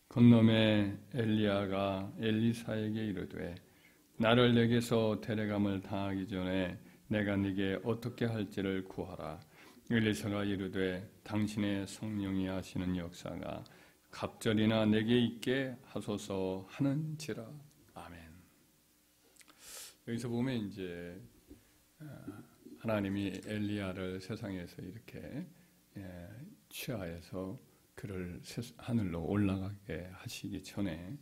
건너매 엘리야가 엘리사에게 이르되 나를 내게서 데려감을 당하기 전에 내가 네게 어떻게 할지를 구하라. 엘리사가 이르되 당신의 성령이 하시는 역사가 갑절이나 내게 있게 하소서 하는지라. 아멘. 여기서 보면 이제 하나님이 엘리야를 세상에서 이렇게 취하해서 그를 하늘로 올라가게 하시기 전에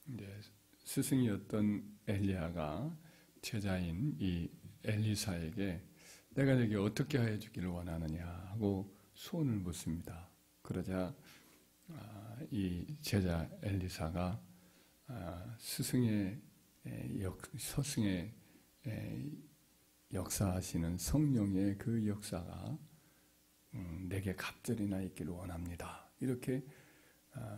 이제 스승이었던 엘리야가 제자인 이 엘리사에게 내가 네게 어떻게 해주기를 원하느냐 하고 소원을 묻습니다. 그러자 이 제자 엘리사가 스승의 서승의 역사하시는 성령의 그 역사가 내게 갑절이나 있기를 원합니다. 이렇게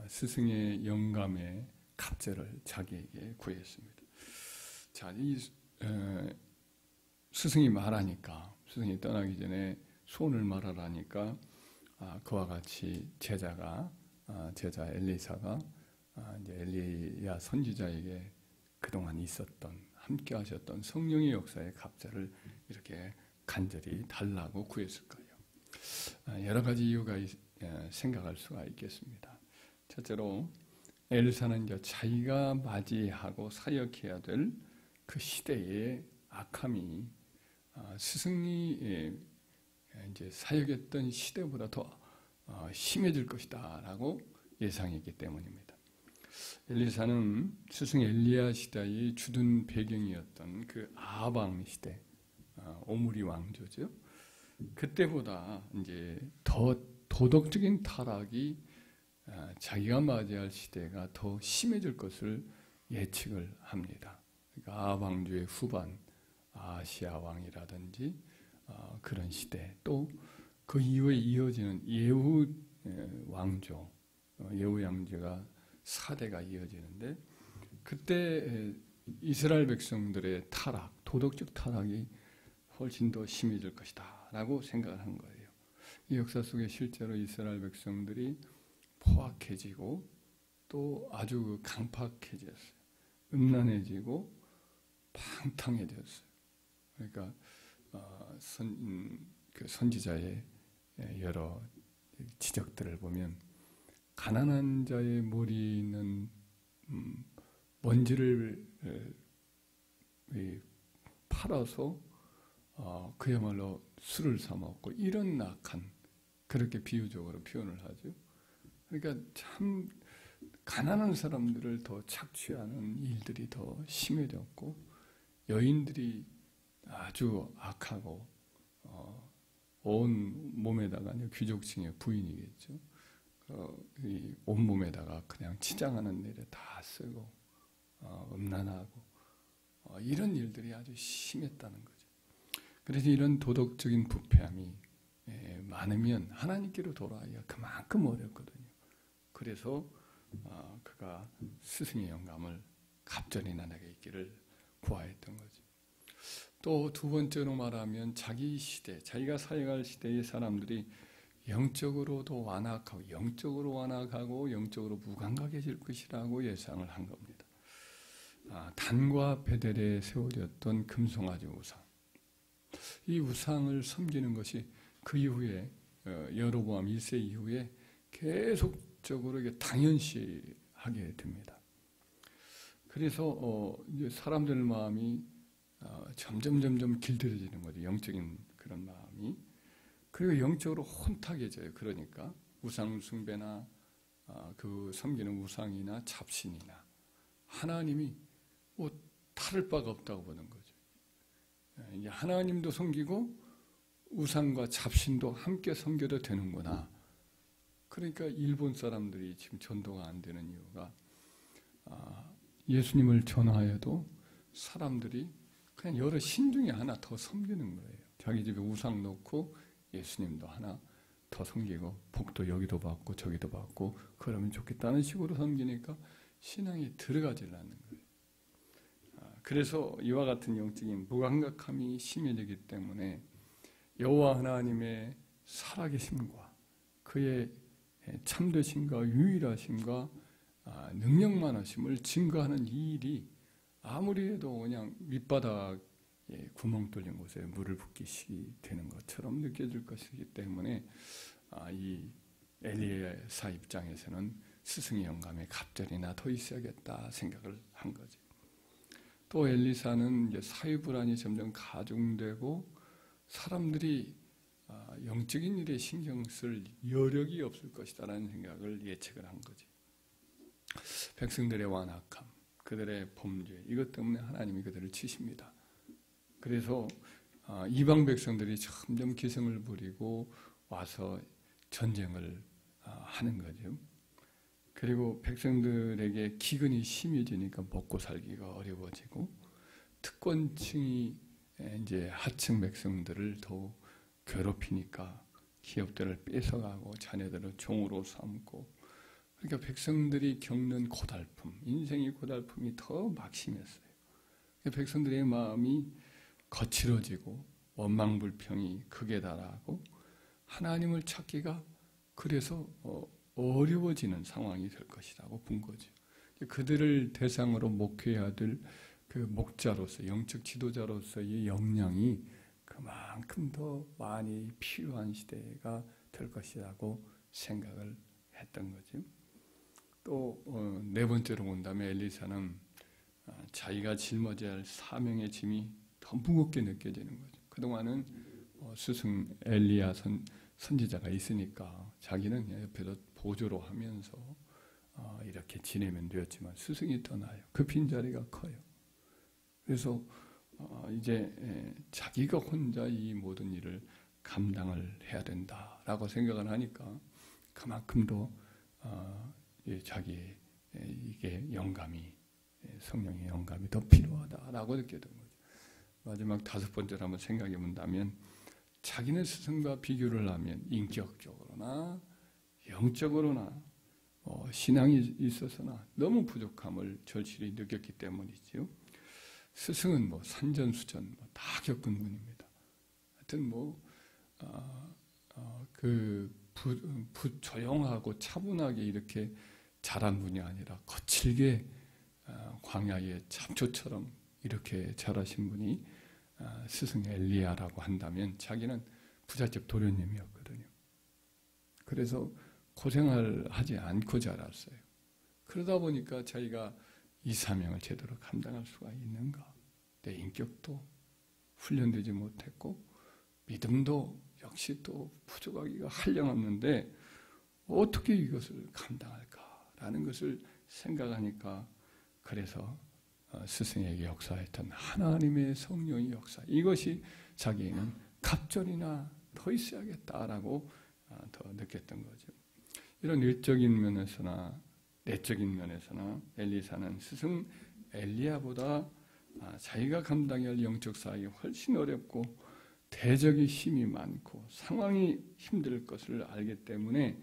스승의 영감의 갑절을 자기에게 구했습니다. 자, 이 스승이 말하니까, 스승이 떠나기 전에 소원을 말하라니까 그와 같이 제자 엘리사가 이제 엘리야 선지자에게 그동안 있었던 함께 하셨던 성령의 역사의 갑절을 이렇게 간절히 달라고 구했을 거예요. 여러 가지 이유가 생각할 수가 있겠습니다. 첫째로 엘리사는 이제 자기가 맞이하고 사역해야 될 그 시대의 악함이 스승이 이제 사역했던 시대보다 더 심해질 것이다라고 예상했기 때문입니다. 엘리사는 스승 엘리야 시대의 주둔 배경이었던 그 아방 시대, 오므리 왕조죠. 그때보다 이제 더 도덕적인 타락이 자기가 맞이할 시대가 더 심해질 것을 예측을 합니다. 그러니까 아방주의 후반, 아시아 왕이라든지 그런 시대, 또 그 이후에 이어지는 예후 왕조, 예후 왕조가 4대가 이어지는데 그때 이스라엘 백성들의 타락, 도덕적 타락이 훨씬 더 심해질 것이다 라고 생각을 한 거예요. 이 역사 속에 실제로 이스라엘 백성들이 포악해지고 또 아주 강팍해졌어요. 음란해지고 방탕해졌어요. 그러니까 그 선지자의 여러 지적들을 보면 가난한 자의 머리는 먼지를 팔아서 그야말로 술을 사 먹고 이런 악한, 그렇게 비유적으로 표현을 하죠. 그러니까 참 가난한 사람들을 더 착취하는 일들이 더 심해졌고 여인들이 아주 악하고 온 몸에다가 귀족층의 부인이겠죠. 이 온몸에다가 그냥 치장하는 일에 다 쓰고 음란하고 이런 일들이 아주 심했다는 거죠. 그래서 이런 도덕적인 부패함이 많으면 하나님께로 돌아가기가 그만큼 어렵거든요. 그래서 그가 스승의 영감을 갑절이나 내게 있기를 구하였던 거죠. 또 두 번째로 말하면 자기 시대, 자기가 사역할 시대의 사람들이 영적으로도 완악하고 영적으로 무감각해질 것이라고 예상을 한 겁니다. 단과 베델에 세워졌던 금송아지 우상, 이 우상을 섬기는 것이 그 이후에 여로보암 1세 이후에 계속적으로 이게 당연시하게 됩니다. 그래서 사람들 마음이 점점 길들여지는 거죠. 영적인 그런 마음이. 그리고 영적으로 혼탁해져요. 그러니까 우상 숭배나 그 섬기는 우상이나 잡신이나 하나님이 다를 바가 없다고 보는 거죠. 이제 하나님도 섬기고 우상과 잡신도 함께 섬겨도 되는구나. 그러니까 일본 사람들이 지금 전도가 안 되는 이유가 예수님을 전하여도 사람들이 그냥 여러 신 중에 하나 더 섬기는 거예요. 자기 집에 우상 놓고 예수님도 하나 더 섬기고 복도 여기도 받고 저기도 받고 그러면 좋겠다는 식으로 섬기니까 신앙이 들어가질 않는 거예요. 그래서 이와 같은 영적인 무감각함이 심해지기 때문에 여호와 하나님의 살아계심과 그의 참되심과 유일하심과 능력만하심을 증거하는 이 일이 아무리 해도 그냥 밑바닥에 구멍 뚫린 곳에 물을 붓기시 되는 것처럼 느껴질 것이기 때문에 이 엘리사 입장에서는 스승의 영감에 갑절이나 더 있어야겠다 생각을 한 거지. 또 엘리사는 이제 사회불안이 점점 가중되고 사람들이 영적인 일에 신경 쓸 여력이 없을 것이다라는 생각을 예측을 한 거지. 백성들의 완악함, 그들의 범죄, 이것 때문에 하나님이 그들을 치십니다. 그래서 이방 백성들이 점점 기승을 부리고 와서 전쟁을 하는 거죠. 그리고 백성들에게 기근이 심해지니까 먹고 살기가 어려워지고 특권층이 이제 하층 백성들을 더욱 괴롭히니까 기업들을 뺏어가고 자녀들을 종으로 삼고, 그러니까 백성들이 겪는 고달픔, 인생의 고달픔이 더 막심했어요. 백성들의 마음이 거칠어지고 원망불평이 극에 달하고 하나님을 찾기가 그래서 어려워지는 상황이 될 것이라고 본 거죠. 그들을 대상으로 목회해야 될 그 목자로서, 영적 지도자로서의 역량이 그만큼 더 많이 필요한 시대가 될 것이라고 생각을 했던 거죠. 또 네 번째로 본다면 엘리사는 자기가 짊어져야 할 사명의 짐이 더 무겁게 느껴지는 거죠. 그동안은 스승 엘리야 선지자가 있으니까 자기는 옆에서 보조로 하면서 이렇게 지내면 되었지만 스승이 떠나요. 그 빈자리가 커요. 그래서 이제 자기가 혼자 이 모든 일을 감당을 해야 된다라고 생각을 하니까 그만큼 더 자기의 이게 영감이, 성령의 영감이 더 필요하다라고 느꼈던 거죠. 마지막 다섯 번째로 한번 생각해 본다면, 자기는 스승과 비교를 하면 인격적으로나 영적으로나 신앙이 있어서나 너무 부족함을 절실히 느꼈기 때문이지요. 스승은 산전수전 다 겪은 분입니다. 하여튼 조용하고 차분하게 이렇게 자란 분이 아니라 거칠게 광야의 잡초처럼 이렇게 자라신 분이 스승 엘리야라고 한다면 자기는 부잣집 도련님이었거든요. 그래서 고생을 하지 않고 자랐어요. 그러다 보니까 자기가 이 사명을 제대로 감당할 수가 있는가? 내 인격도 훈련되지 못했고 믿음도 역시 또 부족하기가 한량없는데 어떻게 이것을 감당할까라는 것을 생각하니까, 그래서 스승에게 역사했던 하나님의 성령의 역사, 이것이 자기에는 갑절이나 더 있어야겠다라고 더 느꼈던 거죠. 이런 일적인 면에서나 내적인 면에서나 엘리사는 스승 엘리야보다 자기가 감당해야 할 영적 사역이 훨씬 어렵고 대적의 힘이 많고 상황이 힘들 것을 알기 때문에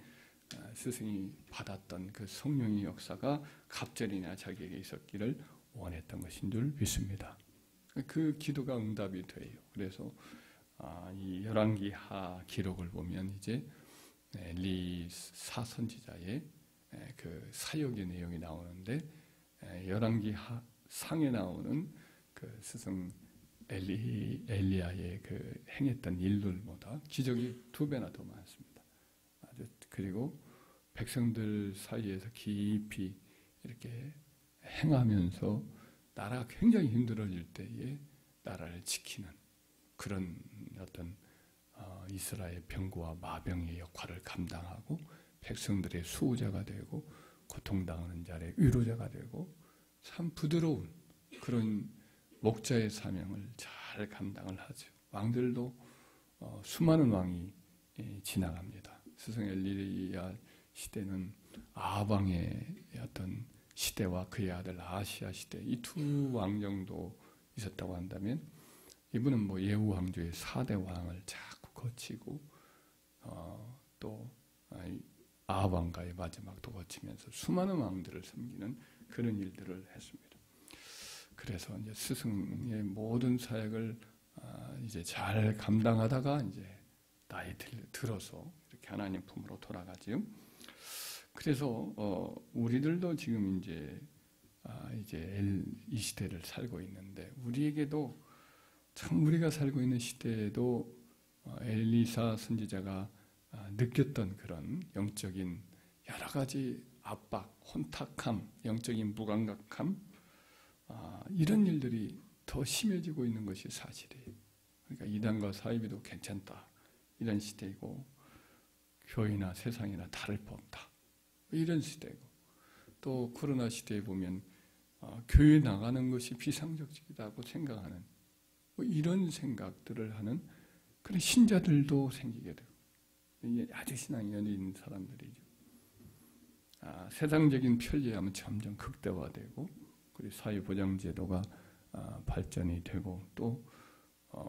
스승이 받았던 그 성령의 역사가 갑절이나 자기에게 있었기를 원했던 것인 줄 믿습니다. 그 기도가 응답이 돼요. 그래서 이 열왕기 하 기록을 보면 이제 엘리사 선지자의 그 사역의 내용이 나오는데, 열왕기 하 상에 나오는 그 스승 엘리야의 그 행했던 일들보다 기적이 2배나 더 많습니다. 그리고 백성들 사이에서 깊이 이렇게 행하면서 나라가 굉장히 힘들어질 때에 나라를 지키는 그런 어떤 이스라엘 병거와 마병의 역할을 감당하고 백성들의 수호자가 되고 고통당하는 자의 위로자가 되고 참 부드러운 그런 목자의 사명을 잘 감당을 하죠. 왕들도 수많은 왕이 지나갑니다. 스승 엘리야 시대는 아방의 어떤 시대와 그의 아들 아시아 시대, 이 두 왕 정도 있었다고 한다면, 이분은 예후 왕조의 4대 왕을 자꾸 거치고 또 아합왕가의 마지막도 거치면서 수많은 왕들을 섬기는 그런 일들을 했습니다. 그래서 이제 스승의 모든 사역을 이제 잘 감당하다가 이제 나이 들어서 이렇게 하나님 품으로 돌아가지요. 그래서 우리들도 지금 이제 이 시대를 살고 있는데 우리에게도 참 우리가 살고 있는 시대에도 엘리사 선지자가 느꼈던 그런 영적인 여러 가지 압박, 혼탁함, 영적인 무감각함 이런 일들이 더 심해지고 있는 것이 사실이에요. 그러니까 이단과 사이비도 괜찮다 이런 시대이고 교회나 세상이나 다를 바 없다 이런 시대고 또 코로나 시대에 보면 교회 나가는 것이 비상적이라고 생각하는 이런 생각들을 하는 그런 신자들도 생기게 되고 이게 아주 신앙이 열린 사람들이죠. 세상적인 편리함은 점점 극대화되고 그리고 사회보장제도가 발전이 되고 또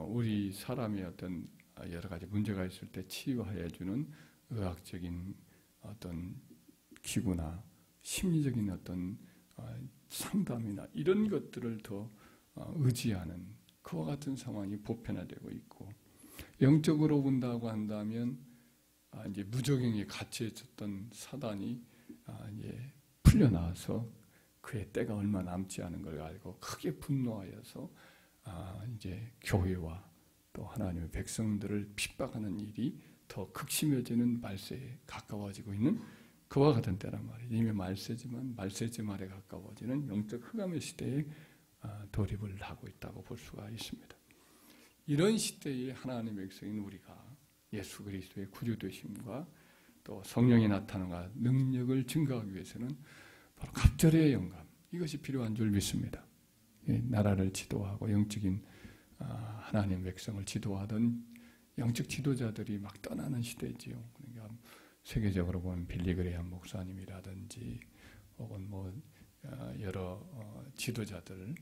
우리 사람의 어떤 여러 가지 문제가 있을 때 치유해 주는 의학적인 어떤 기구나 심리적인 어떤 상담이나 이런 것들을 더 의지하는 그와 같은 상황이 보편화되고 있고 영적으로 본다고 한다면 이제 무적행에 갇혀 있었던 사단이 이제 풀려나와서 그의 때가 얼마 남지 않은 걸 알고 크게 분노하여서 이제 교회와 또 하나님의 백성들을 핍박하는 일이 더 극심해지는 말세에 가까워지고 있는 그와 같은 때란 말이에요. 이미 말세지만 말세지 말에 가까워지는 영적 흑암의 시대에 돌입을 하고 있다고 볼 수가 있습니다. 이런 시대에 하나님의 백성인 우리가 예수 그리스도의 구주되심과 또 성령이 나타나는 능력을 증거하기 위해서는 바로 갑절의 영감 이것이 필요한 줄 믿습니다. 나라를 지도하고 영적인 하나님 백성을 지도하던 영적 지도자들이 막 떠나는 시대지요. 그러니까 세계적으로 보면 빌리 그레이엄 목사님이라든지 혹은 여러 지도자들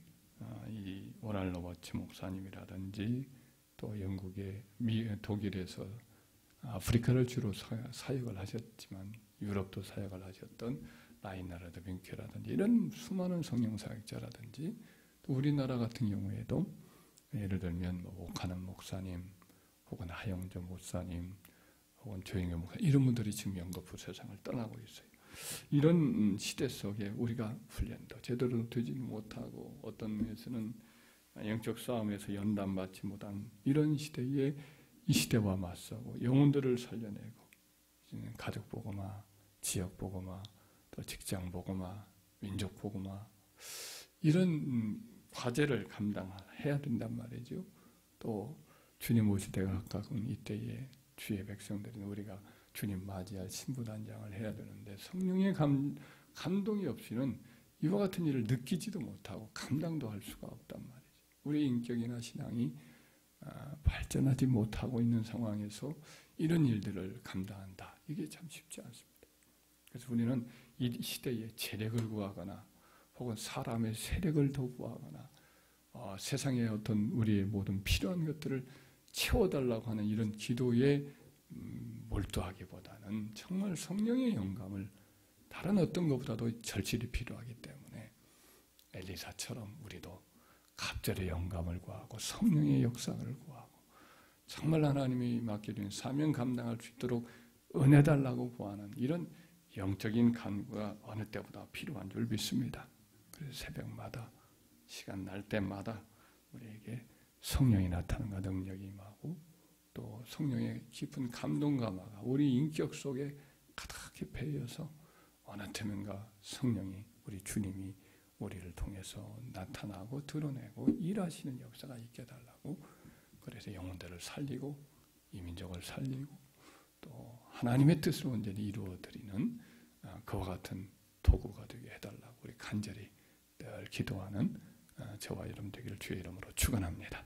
이 오랄 로버츠 목사님이라든지 또 영국의 독일에서 아프리카를 주로 사역을 하셨지만 유럽도 사역을 하셨던 라인하르드 윙케라든지 이런 수많은 성령 사역자라든지 또 우리나라 같은 경우에도 예를 들면 오카는 목사님 혹은 하영조 목사님 혹은 조영현 목사님 이런 분들이 지금 영거푸 세상을 떠나고 있어요. 이런 시대 속에 우리가 훈련도 제대로 되지는 못하고 어떤 면에서는 영적 싸움에서 연단받지 못한 이런 시대에 이 시대와 맞서고 영혼들을 살려내고 가족 보고마, 지역 보고마, 또 직장 보고마, 민족 보고마 이런 과제를 감당해야 된단 말이죠. 또 주님 오실 때가 가까운 이때에 주의 백성들인 우리가 주님 맞이할 신부단장을 해야 되는데 성령의 감동이 없이는 이와 같은 일을 느끼지도 못하고 감당도 할 수가 없단 말이죠. 우리 인격이나 신앙이 발전하지 못하고 있는 상황에서 이런 일들을 감당한다. 이게 참 쉽지 않습니다. 그래서 우리는 이 시대에 재력을 구하거나 혹은 사람의 세력을 더 구하거나 세상의 어떤 우리의 모든 필요한 것들을 채워달라고 하는 이런 기도에 몰두하기보다는 정말 성령의 영감을 다른 어떤 것보다도 절실히 필요하기 때문에 엘리사처럼 우리도 갑절의 영감을 구하고 성령의 역사를 구하고 정말 하나님이 맡겨준 사명 감당할 수 있도록 은혜 달라고 구하는 이런 영적인 간구가 어느 때보다 필요한 줄 믿습니다. 그래서 새벽마다 시간 날 때마다 우리에게 성령이 나타나는 능력이 임하고 또 성령의 깊은 감동감화가 우리 인격 속에 가득히 배어서 어느 때면가 성령이 우리 주님이 우리를 통해서 나타나고 드러내고 일하시는 역사가 있게 해달라고 그래서 영혼들을 살리고 이민족을 살리고 또 하나님의 뜻을 온전히 이루어드리는 그와 같은 도구가 되게 해달라고 우리 간절히 늘 기도하는 저와 여러분 되기를 주의 이름으로 축원합니다.